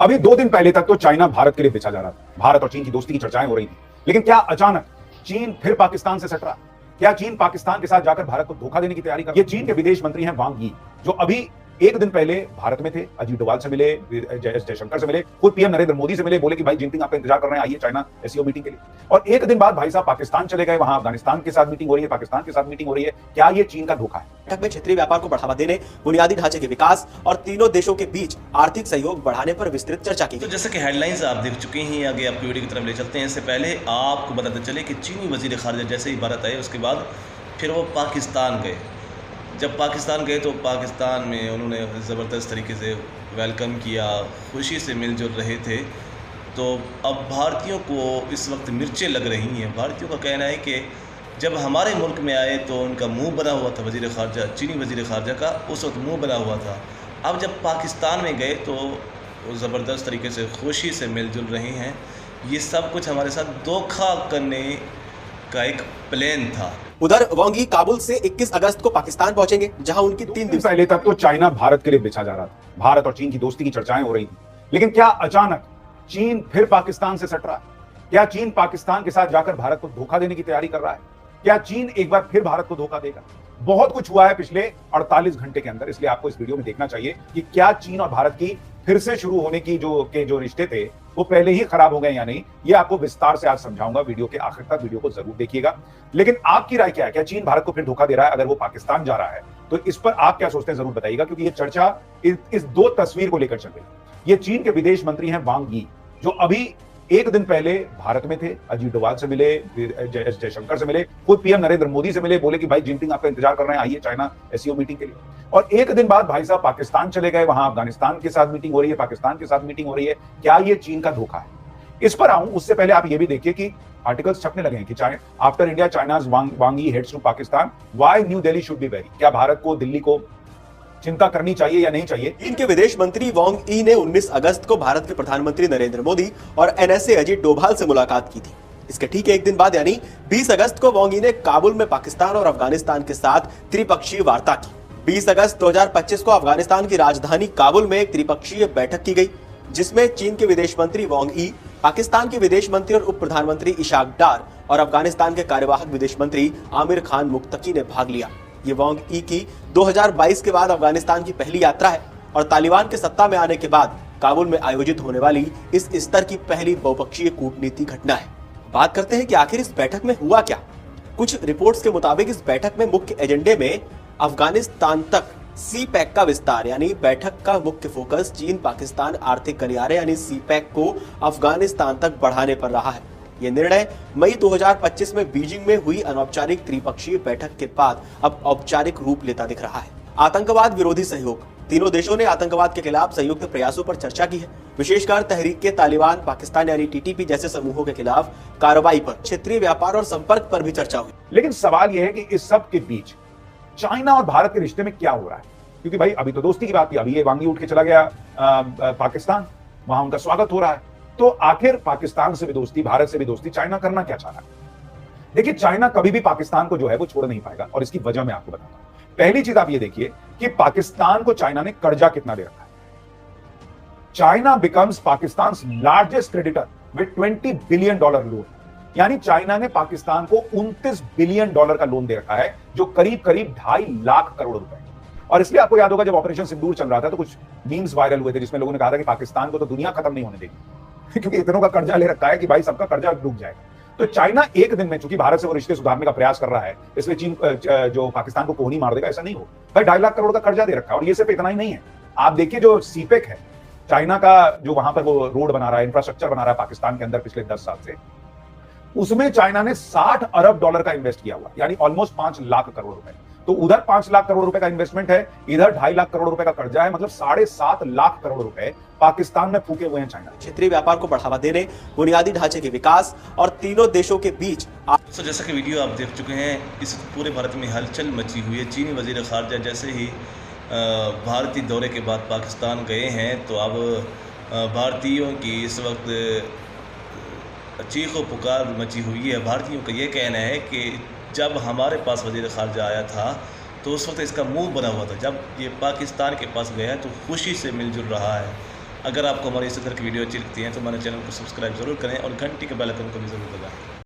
अभी 2 दिन पहले तक तो चाइना भारत के लिए बेचा जा रहा था, भारत और चीन की दोस्ती की चर्चाएं हो रही थी। लेकिन क्या अचानक चीन फिर पाकिस्तान से सट रहा? क्या चीन पाकिस्तान के साथ जाकर भारत को धोखा देने की तैयारी कर? ये चीन के विदेश मंत्री हैं वांग यी, जो अभी 1 दिन पहले भारत में थे, अजीत डोभाल से मिले, जयशंकर से मिले, खुद पीएम नरेंद्र मोदी से मिले, बोले कि भाई जिनपिंग आपका इंतजार कर रहे हैं, आइए चाइना एससीओ मीटिंग के लिए। और 1 दिन बाद भाई साहब पाकिस्तान चले गए, वहां अफगानिस्तान के साथ मीटिंग हो रही है, पाकिस्तान के साथ मीटिंग हो रही है। क्या ये चीन का धोखा है? बैठक में क्षेत्रीय व्यापार को बढ़ावा देने, बुनियादी ढांचे के विकास और तीनों देशों के बीच आर्थिक सहयोग बढ़ाने पर विस्तृत चर्चा की। तो जैसे कि हेडलाइंस आप देख चुके हैं, आगे आपकी वीडियो की तरफ ले चलते हैं। इससे पहले आपको बताते चले कि चीनी वजीर खारजा जैसे ही भारत आए, उसके बाद फिर वो पाकिस्तान गए। जब पाकिस्तान गए तो पाकिस्तान में उन्होंने ज़बरदस्त तरीके से वेलकम किया, खुशी से मिलजुल रहे थे। तो अब भारतीयों को इस वक्त मिर्चें लग रही हैं। भारतीयों का कहना है कि जब हमारे मुल्क में आए तो उनका मुंह बना हुआ था, वज़ीर ख़ारजा, चीनी वज़ीर ख़ारजा का उस वक्त मुंह बना हुआ था। अब जब पाकिस्तान में गए तो ज़बरदस्त तरीके से खुशी से मिलजुल रहे हैं। ये सब कुछ हमारे साथ धोखा करने का एक प्लान था। उधर वांग यी काबुल से 21 अगस्त को पाकिस्तान पहुंचेंगे, जहां उनकी 3 दिन पहले तक तो चाइना भारत के लिए बेचा जा रहा था, भारत और चीन की दोस्ती की चर्चाएं हो रही थी। लेकिन क्या अचानक चीन फिर पाकिस्तान से सट रहा? क्या चीन पाकिस्तान के साथ जाकर भारत को धोखा देने की तैयारी कर रहा है? क्या चीन एक बार फिर भारत को धोखा देगा? बहुत कुछ हुआ है पिछले 48 घंटे के अंदर, इसलिए आपको इस वीडियो में देखना चाहिए कि क्या चीन और भारत की फिर से शुरू होने की जो रिश्ते थे वो पहले ही खराब हो गए या नहीं। ये आपको विस्तार से आज समझाऊंगा, वीडियो के आखिर तक वीडियो को जरूर देखिएगा। लेकिन आपकी राय क्या है? क्या चीन भारत को फिर धोखा दे रहा है? अगर वो पाकिस्तान जा रहा है तो इस पर आप क्या सोचते हैं, जरूर बताइएगा, क्योंकि ये चर्चा इस 2 तस्वीर को लेकर चल रही। ये चीन के विदेश मंत्री हैं वांग यी, जो अभी 1 दिन पहले भारत में थे, अजीत डोभाल से मिले, जयशंकर से मिले, खुद पीएम नरेंद्र मोदी से मिले, बोले कि भाई जिनपिंग आपका इंतजार कर रहे हैं, आइए चाइना एससीओ मीटिंग के लिए। और 1 दिन बाद भाई साहब पाकिस्तान चले गए, वहां अफगानिस्तान के साथ मीटिंग हो रही है, पाकिस्तान के साथ मीटिंग हो रही है। क्या ये चीन का धोखा है? इस पर आऊं उससे पहले आप ये भी देखिए कि आर्टिकल्स छपने लगे हैं कि after India China's Wang Yi heads to Pakistan, why New Delhi should be very. क्या भारत को दिल्ली को चिंता करनी चाहिए या नहीं चाहिए? इनके विदेश मंत्री वांग यी ने 19 अगस्त को भारत के प्रधानमंत्री नरेंद्र मोदी और एनएसए अजीत डोभाल से मुलाकात की थी। इसके ठीक 1 दिन बाद यानी 20 अगस्त को वांग यी ने काबुल में पाकिस्तान और अफगानिस्तान के साथ त्रिपक्षीय वार्ता की। 20 अगस्त 2025 को अफगानिस्तान की राजधानी काबुल में एक त्रिपक्षीय बैठक की गई, जिसमें चीन के विदेश मंत्री वांग यी, पाकिस्तान के विदेश मंत्री और उप प्रधानमंत्री इशाक डार और अफगानिस्तान के कार्यवाहक विदेश मंत्री आमिर खान मुक्तकी ने भाग लिया। ये वांग यी की 2022 के बाद अफगानिस्तान की पहली यात्रा है और तालिबान के सत्ता में आने के बाद काबुल में आयोजित होने वाली इस स्तर की पहली बहुपक्षीय कूटनीति घटना है। बात करते हैं कि आखिर इस बैठक में हुआ क्या। कुछ रिपोर्ट्स के मुताबिक इस बैठक में मुख्य एजेंडे में अफगानिस्तान तक सीपैक का विस्तार, यानी बैठक का मुख्य फोकस चीन पाकिस्तान आर्थिक गलियारे यानी सीपैक को अफगानिस्तान तक बढ़ाने पर रहा है। यह निर्णय मई 2025 में बीजिंग में हुई अनौपचारिक त्रिपक्षीय बैठक के बाद अब औपचारिक रूप लेता दिख रहा है। आतंकवाद विरोधी सहयोग, तीनों देशों ने आतंकवाद के खिलाफ संयुक्त प्रयासों पर चर्चा की है, विशेषकर तहरीक तालिबान पाकिस्तान यानी टीटीपी जैसे समूहों के खिलाफ कार्रवाई पर, क्षेत्रीय व्यापार और संपर्क पर भी चर्चा हुई। लेकिन सवाल यह है कि इस सब के बीच चाइना और भारत के रिश्ते में क्या हो रहा है? क्योंकि भाई अभी तो दोस्ती की बात थी, अभी ये वांग यी उठ के चला गया पाकिस्तान, वहां उनका स्वागत हो रहा है। तो आखिर पाकिस्तान से भी दोस्ती, भारत से भी दोस्ती, चाइना करना क्या चाह रहा है? देखिए, चाइना कभी भी पाकिस्तान को जो है वो छोड़ नहीं पाएगा, और इसकी वजह मैं आपको बताता हूं। पहली चीज आप ये देखिए कि पाकिस्तान को चाइना ने कर्जा कितना दे रखा है। China becomes Pakistan largest creditor with $20 billion loan, यानी चाइना ने पाकिस्तान को $29 बिलियन का लोन दे रखा है, जो करीब करीब 2.5 लाख करोड़ रुपए। और इसलिए आपको याद होगा जब ऑपरेशन सिंदूर चल रहा था तो कुछ मीम्स वायरल हुए थे जिसमें लोगों ने कहा था कि पाकिस्तान को तो दुनिया खत्म नहीं होने देगी क्योंकि इतनों का कर्जा ले रखा है कि भाई सबका कर्जा डूब जाएगा। तो चाइना 1 दिन में, चूंकि भारत से वो रिश्ते सुधारने का प्रयास कर रहा है, इसलिए चीन जो पाकिस्तान को कोहनी मार देगा, ऐसा नहीं हो। भाई 2.5 लाख करोड़ का कर्जा दे रखा है। और ये सिर्फ इतना ही नहीं है, आप देखिए जो सीपेक है, चाइना का जो वहां पर वो रोड बना रहा है, इंफ्रास्ट्रक्चर बना रहा है पाकिस्तान के अंदर पिछले 10 साल से, उसमें चाइना ने $60 अरब का इन्वेस्ट किया हुआ, यानी ऑलमोस्ट 5 लाख करोड़ रुपए। तो उधर 5 लाख करोड़ रुपए का इन्वेस्टमेंट है, इधर 2.5 लाख करोड़ रुपए का कर्जा है, मतलब 7.5 लाख करोड़ रुपए पाकिस्तान में फूके हुए हैं चाइना। क्षेत्रीय व्यापार को बढ़ावा देने, बुनियादी ढांचे के विकास और तीनों देशों के बीच जैसा कि वीडियो आप देख चुके हैं, इस पूरे भारत में हलचल मची हुई है। चीनी वजीर खारजा जैसे ही भारतीय दौरे के बाद पाकिस्तान गए हैं, तो अब भारतीयों की इस वक्त चीखो पुकार मची हुई है। भारतीयों का ये कहना है कि जब हमारे पास वज़ीर ख़ारजा आया था तो उस वक्त इसका मुंह बना हुआ था, जब ये पाकिस्तान के पास गया तो खुशी से मिलजुल रहा है। अगर आपको हमारी इस तरह की वीडियो अच्छी लगती है तो हमारे चैनल को सब्सक्राइब ज़रूर करें और घंटी के बेल आइकन को भी ज़रूर दबाएं।